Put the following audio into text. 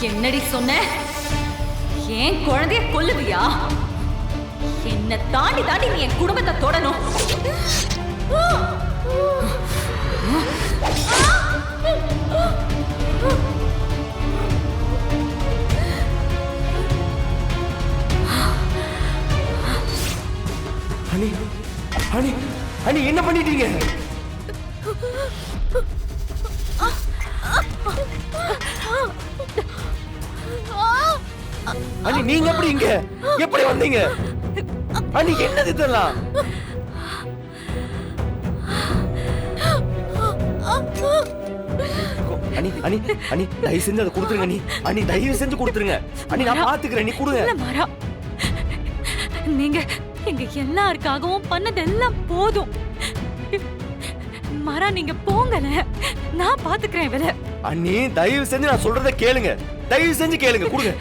என்னடி சொன்ன? ஏன் குழந்தைய கொல்லுவியா? என்ன தாண்டி தாண்டி நீ என் குடும்பத்தை தொடணும். அனி அனி அனி என்ன பண்ணிட்டீங்க? அனி நீங்க எப்படி இங்க எப்படி வந்தீங்க? அனி என்னது இதெல்லாம்? அனி அனி அனி தயவு செஞ்சு அதை கொடுத்துருங்க. அனி அனி தயவு செஞ்சு கொடுத்துருங்க. அனி நான் பாத்துக்கிறேன். நீ கொடுங்க. மாறா, நீங்க எங்க எல்லாருக்காகவும் பண்ணதெல்லாம் போதும். மாறா, நீங்க போங்கல, நான் பாத்துக்கிறேன். அண்ணி தயவு செஞ்சு நான் சொல்றத கேளுங்க. தயவு செஞ்சு கேளுங்க. கொடுங்க.